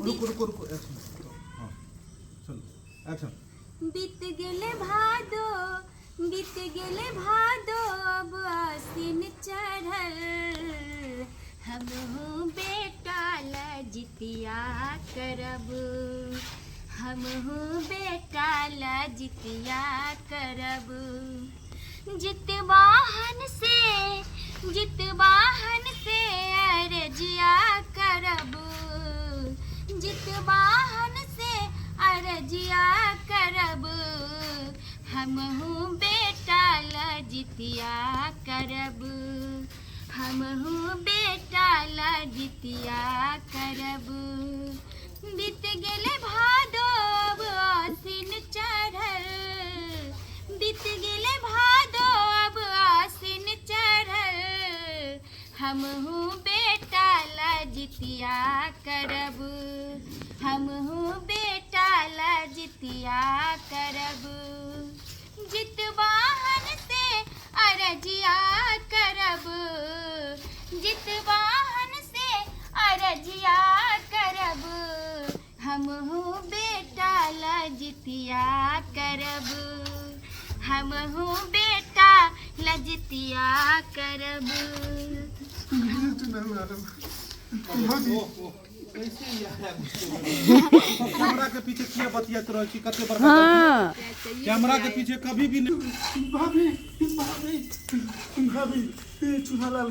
रुको रुको रुको एक्शन। हाँ चलो एक्शन। बीत गेले भादो अब आसिन चढ़ल हमहू बेटा लजितिया करब हमहू बेटा लजितिया करब जितवाहन से अरजिया करब जितवाहन से अरजिया करब हमहू बेटा लजितिया करब हमहू बेटा लजितिया करब बीत गेले भादो अब आसिन चढ़ल बीत गेले भादो अब आसिन चढ़ल हमहू बेटा लजितिया करब हमहू बेटा लजितिया करब जितवाहन से अरजिया करब जितवाहन से अरजिया करब हमहू बेटा लजितिया करब हमहू बेटा लजितिया करब। कैमरा के पीछे किया बतियात रह छी कते बड़का। हाँ कैमरा के पीछे कभी भी नहीं। भाभी भाभी भाभी चुनालाल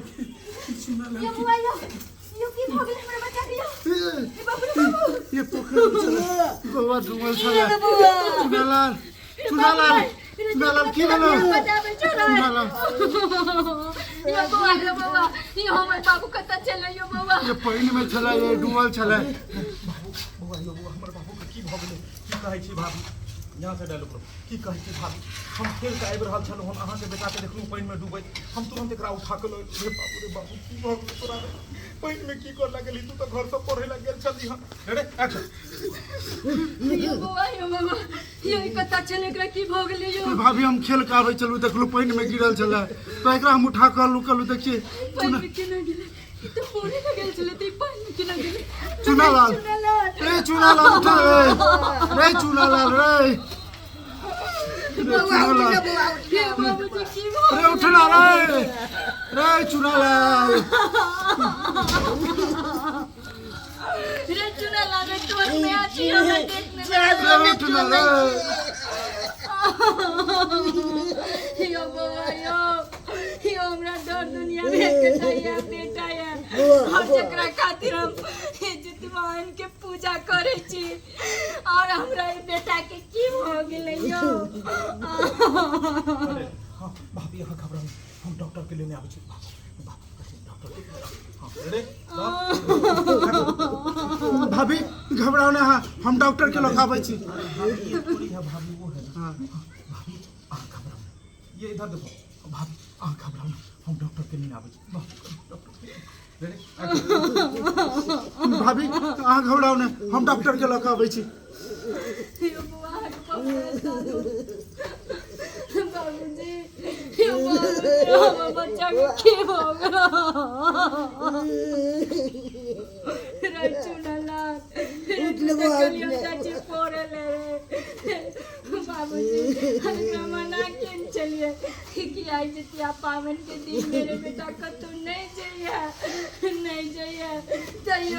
यो बुआ यो की भगले हमरा बचा दियो ए बाबू रे बाबू ये पोखर में चला गोवा डूबल चला। चुनालाल चुनालाल चुनालाल की बोलो चुनालाल यो बुआ रे बाबा ये हमर बाबू कता चले यो बाबा ये पानी में चला ये डूबल चला। बुआ यो बुआ हमर बाबू के की भगले की कहै छी भाभी यहाँ से डालो की कहै छी भाभी हम खेल के आबि रहल छलहुँ हम अहाँ के बेटा के देखलहुँ पानी में डूबैत हम तुरंत एकरा उठा के रे बाबू की भगले तोरा पानी में की कर लागली तू तो घर से पढ़े लग गेल छली। हम रेडी एक्शन। यो बुआ यो बाबा ये कता चले एकरा की भगले यो भाभी हम खेल के आबै चलू देखलू पानी में गिरल छला तो एकरा हम उठा के लू देखिए पानी में केना गिरे तो पूरी का गेल चले ते पानी में केना गिरे। चुनालाल रे चुनालाल उठ रे चुनालाल रे चुनालाल रे उठना रे चुनालाल रे चुनालाल रे तोर में आती हमें देखने रे चुनालाल यो बुआ यो हमरा डर दुनिया में कटाया बेटा है हम जकरा खातिर हम जितवाहन के पूजा करे छी और हमरा ई बेटा के की हो गेलै यो। हां भाभी यहाँ घबराओ हम डॉक्टर के लेने आबै छी भाभी घबराओ ना हम डॉक्टर के लोग आबै छी। भाभी वो है हां भाभी आ घबराओ ये इधर देखो भाभी आ घबराओ ना हम डॉक्टर के लेने आबै छी भाभी आ घबराओ ना हम डॉक्टर के लोग आबै छी। यो बुआ बाबूजी यो बाबू बच्चा के की हो गया रे चुनालाल कलियो चाची पोरे ले रे बाबूजी हमरा मना केन चलिए कि आई जितिया पावन के दिन मेरे बेटा को तो नहीं जाइए तैयो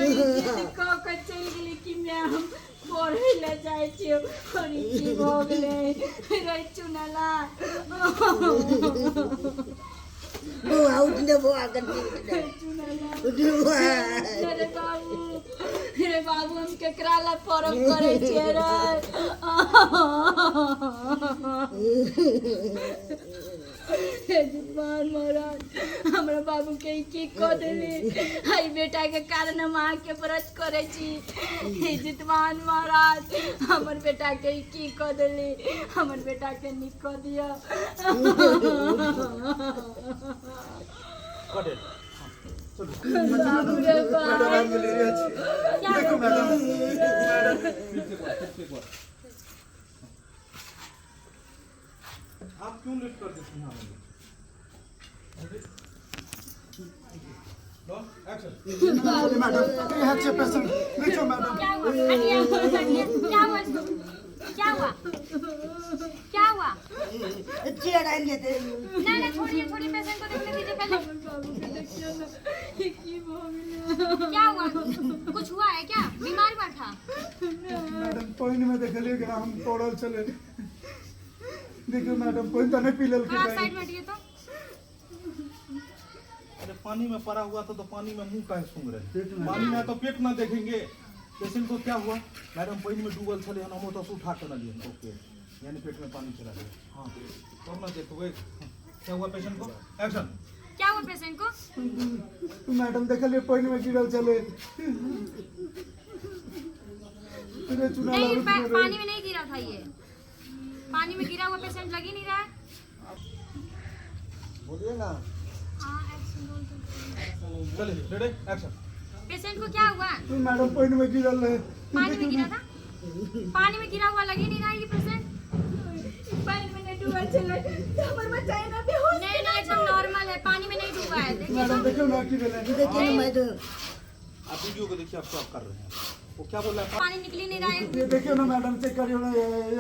को चल गेली कि मैं हम पढ़े ले जाए छी और की भोगले रे चुनालाल बुआ उठने बुआ करती रे बाबू हम केकरा ला परम करे छिए रे जितवाहन महाराज हमरा बाबू के की क देली हाय बेटा के कारण हम आँ के व्रत करे छी जितवाहन महाराज हमर बेटा के की क देली हमर बेटा के निक क दिया। बाबू रे देखो मैडम आप क्यों लेट कर देती हैं मैडम? एक्शन मैडम ये है पेशेंट देखो मैडम हटिए, हटिए। क्या हुआ इसको? क्या हुआ? क्या हुआ? चेयर आएंगे थे नहीं छोड़िए छोड़िए, पेशेंट को देखने दीजिए पहले। क्या हुआ? कुछ हुआ है क्या? बीमार हुआ था? मैडम पानी में देखलिए कि हम पड़ल चले। देखियो मैडम पानी तो नहीं पी लेल के हाँ साइड में हटिए तो। अरे पानी में पड़ा हुआ था तो पानी में मुंह काहे सूंघ रहे? पानी में तो पेट ना देखेंगे। पेशेंट को क्या हुआ? मैडम पानी में डूबल चले हम तो उठा के ना लिए ओके, यानी पेट में पानी चला गया। हाँ तब ना देखो क्या हुआ पेशेंट को। एक्शन। क्या हुआ पेशेंट को? मैडम देखलिए पानी में गिरल चले। नहीं पानी में नहीं गिरा था ये। पानी में गिरा हुआ पेशेंट लग ही नहीं रहा है। बोलिए ना। हाँ एक्शन बोल दो। चलिए रेडी एक्शन। पेशेंट को क्या हुआ? मैडम पानी में गिरल है। पानी में गिरा था? पानी में गिरा हुआ लग ही नहीं रहा है ये पेशेंट। पानी में नहीं डूबा चले हमर बच्चा ना बेहोश। नहीं नहीं एकदम नॉर्मल है, पानी में नहीं डूबा है। देखिए मैडम देखो ना कि बोले। देखिए ना मैं तो आप वीडियो को देखिए, आप क्या कर रहे हैं। वो क्या बोल रहा है? पानी निकल ही नहीं रहा है। ये देखियो ना मैडम चेक करियो ना।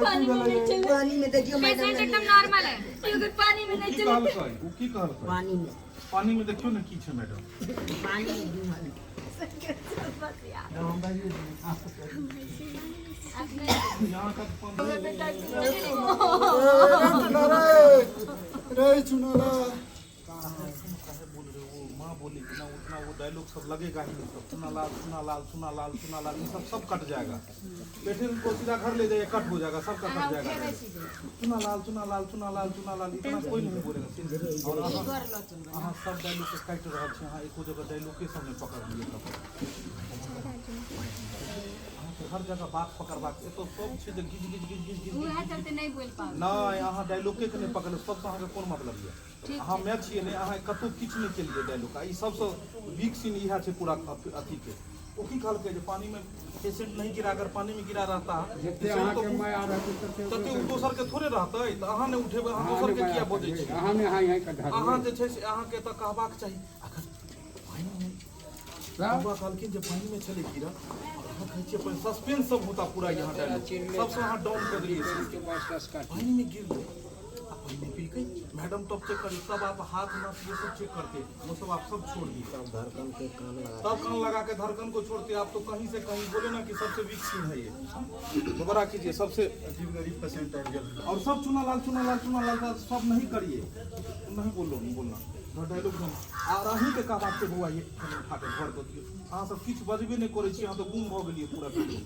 पानी में नहीं चले। पानी में देखियो मैडम पेशेंट एकदम नॉर्मल है। अगर पानी में नहीं की चले कहल है वो की कहल है? पानी में पानी में देखियो ना की छे मैडम। पानी में डूबल बस यार। यहाँ तक हमें बेटा रे चुनाला बोल रहे हो? माँ बोली कि ना उतना वो डायलॉग सब लगेगा ही नहीं। सब सुना लाल सुना लाल सुना लाल सुना लाल ये सब कट जाएगा। पेशेंट को सीधा घर ले जाइए, कट हो जाएगा, सबका कट जाएगा। सुना लाल सुना लाल सुना लाल सुना लाल इतना कोई नहीं बोलेगा। और अहाँ सब डायलॉग के काट रहा छे। अहाँ एको जगह डायलॉग के सामने पकड़ लिए सब। हर जगह बात पकड़बाक ये तो सब छे जे गिज गिज गिज गिज गिज उहे चलते नहीं बोल पाओ। नहीं अहाँ डायलॉग के नहीं पकड़े सब से अहाँके कोन मतलब ये? अहाँ मैच छिए नहीं, अहाँ कतौ किछ नहीं केलिए डायलॉग। ई सबसे वीक सीन इहा छे पूरा अथी के। ओ की कहल के जे पानी में पेशेंट नहीं गिरा, अगर पानी में गिरा रहता जते अहाँ के मैं आ रहती तते उ दोसर के थोड़े रहतै। त अहाँ ने उठेबै, अहाँ दोसर के किया बजै छी? अहाँ ने यहाँ का ढाल अहाँ जे छै से अहाँ के त कहबाक चाही। अगर पानी में बाबा कहलखिन जे पानी में चले गिरा, अहाँ कहै छियै अपन सस्पेंस सब होता पूरा यहाँ डायलॉग सबसे अहाँ डाउन कर दिए। पानी में गिर गए, आप पानी में पी गई। मैडम तब चेक करी, सब आप हाथ नाक ये सब चेक करते, वो सब आप सब छोड़ दिए। तब कान लगा के धड़कन को छोड़ते आप तो कहीं से कहीं बोले ना कि सबसे वीक सीन है ये। दोबारा कीजिए, सबसे अजीब गरीब पेशेंट है और सब चुना लाल सब नहीं करिए, नहीं बोलना डायलॉग और अहीं के कहबाक छै बौआ ये उठा के घर दऽ दियौ। अहाँ सब किछु बजबे नहीं करै छी, अहाँ तो गुम भऽ गेलियै पूरा वीडियो।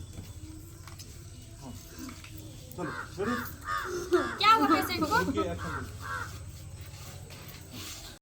हाँ चलो रेडी। क्या हुआ पेशेंट को? Okay action.